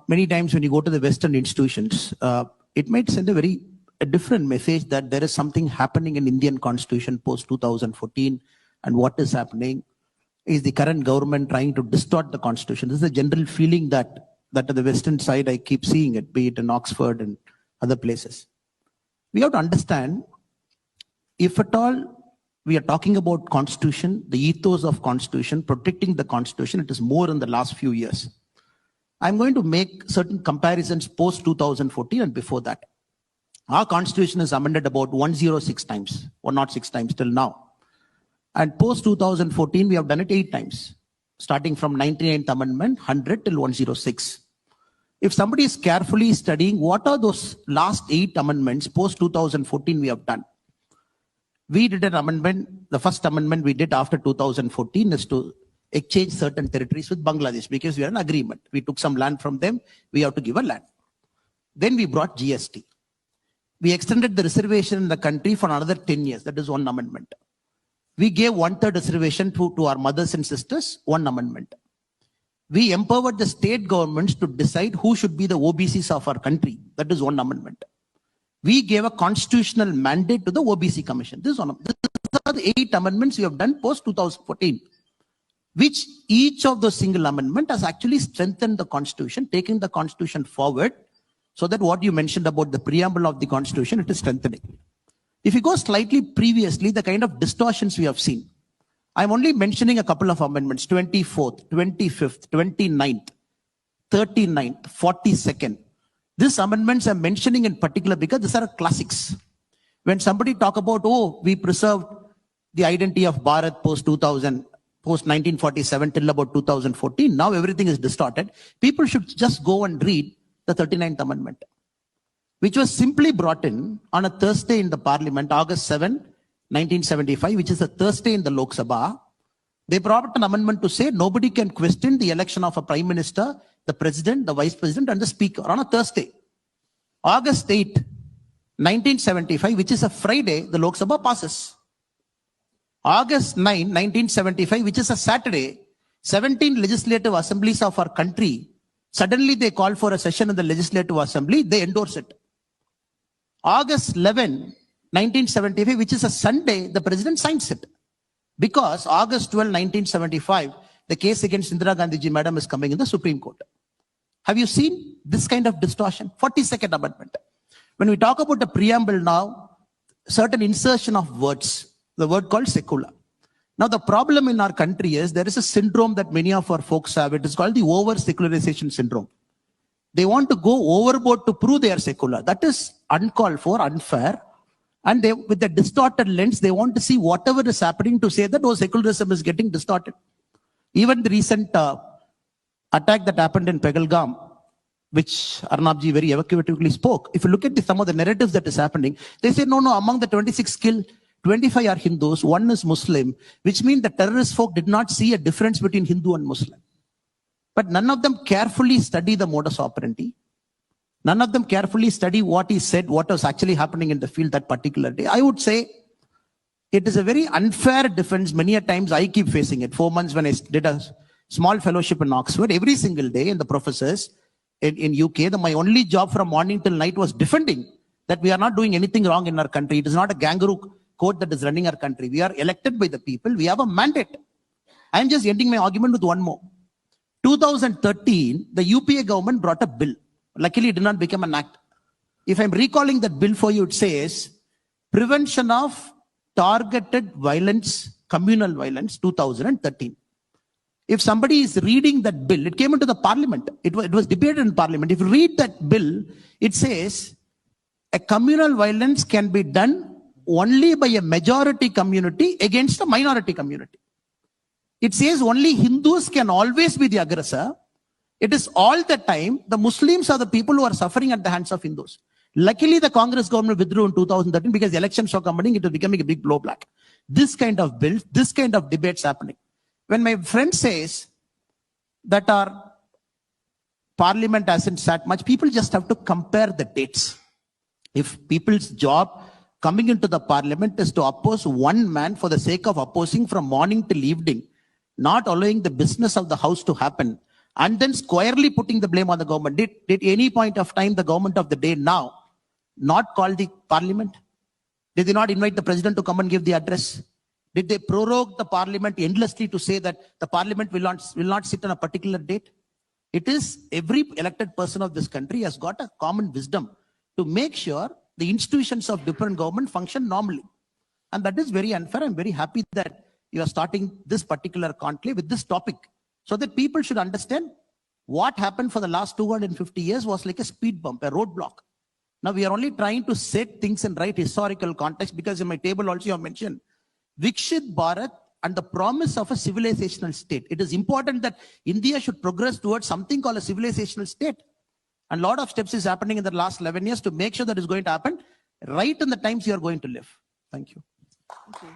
Many times when you go to the Western institutions, it might send a different message that there is something happening in Indian constitution post 2014, and what is happening is the current government trying to distort the constitution. This is a general feeling that at the Western side, I keep seeing it, be it in Oxford and other places. We have to understand, if at all we are talking about constitution, the ethos of constitution, protecting the constitution, it is more in the last few years. I'm going to make certain comparisons post 2014 and before that. Our constitution is amended about 106 times, 106 times till now. And post 2014, we have done it 8 times, starting from 99th Amendment, 100 till 106. If somebody is carefully studying what are those last 8 amendments post 2014 we have done. We did an amendment, the first amendment we did after 2014 is to exchange certain territories with Bangladesh because we had an agreement. We took some land from them, we have to give a land. Then we brought GST. We extended the reservation in the country for another 10 years. That is one amendment. We gave 1/3 reservation to our mothers and sisters, one amendment. We empowered the state governments to decide who should be the OBCs of our country. That is one amendment. We gave a constitutional mandate to the OBC Commission. This are the 8 amendments we have done post 2014, which each of those single amendment has actually strengthened the constitution, taking the constitution forward, so that what you mentioned about the preamble of the constitution, it is strengthening. If you go slightly previously, the kind of distortions we have seen, I'm only mentioning a couple of amendments, 24th, 25th, 29th, 39th, 42nd. These amendments I'm mentioning in particular because these are classics. When somebody talk about, we preserved the identity of Bharat post 2000, post 1947 till about 2014, now everything is distorted. People should just go and read the 39th Amendment, which was simply brought in on a Thursday in the Parliament, August 7, 1975, which is a Thursday in the Lok Sabha. They brought an amendment to say nobody can question the election of a Prime Minister, the President, the Vice President, and the Speaker on a Thursday. August 8, 1975, which is a Friday, the Lok Sabha passes. August 9, 1975, which is a Saturday, 17 legislative assemblies of our country, suddenly they call for a session in the Legislative Assembly, they endorse it. August 11, 1975, which is a Sunday, the President signs it. Because August 12, 1975, the case against Indira Gandhi ji madam is coming in the Supreme Court. Have you seen this kind of distortion? 42nd Amendment. When we talk about the preamble now, certain insertion of words, the word called secular. Now the problem in our country is there is a syndrome that many of our folks have. It is called the over-secularization syndrome. They want to go overboard to prove they are secular. That is uncalled for, unfair. And they, with the distorted lens, they want to see whatever is happening to say that secularism is getting distorted. Even the recent attack that happened in Pahalgam, which Arnabji very evocatively spoke. If you look at some of the narratives that is happening, they say, no, among the 26 killed, 25 are Hindus, 1 is Muslim, which means the terrorist folk did not see a difference between Hindu and Muslim. But none of them carefully study the modus operandi. None of them carefully study what he said, what was actually happening in the field that particular day. I would say it is a very unfair defense. Many a times I keep facing it. 4 months when I did a small fellowship in Oxford, every single day in the professors in UK, my only job from morning till night was defending that we are not doing anything wrong in our country. It is not a kangaroo court that is running our country. We are elected by the people. We have a mandate. I am just ending my argument with one more. 2013, the UPA government brought a bill. Luckily, it did not become an act. If I'm recalling that bill for you, it says Prevention of Targeted Violence, Communal Violence, 2013. If somebody is reading that bill, it came into the parliament. It was debated in parliament. If you read that bill, it says a communal violence can be done only by a majority community against a minority community. It says only Hindus can always be the aggressor. It is all the time the Muslims are the people who are suffering at the hands of Hindus. Luckily, the Congress government withdrew in 2013 because the elections were coming. It was becoming a big blowback. This kind of bills, this kind of debates happening. When my friend says that our parliament hasn't sat much, people just have to compare the dates. If people's job coming into the parliament is to oppose one man for the sake of opposing from morning till evening, not allowing the business of the house to happen, and then squarely putting the blame on the government. Did any point of time the government of the day now not call the parliament? Did they not invite the president to come and give the address? Did they prorogue the parliament endlessly to say that the parliament will not sit on a particular date? It is every elected person of this country has got a common wisdom to make sure the institutions of different government function normally. And that is very unfair. I'm very happy that you are starting this particular conclave with this topic so that people should understand what happened for the last 250 years was like a speed bump, a roadblock. Now we are only trying to set things in right historical context, because in my table also you have mentioned Vikshit Bharat and the promise of a civilizational state. It is important that India should progress towards something called a civilizational state. And a lot of steps is happening in the last 11 years to make sure that is going to happen right in the times you are going to live. Thank you. Okay.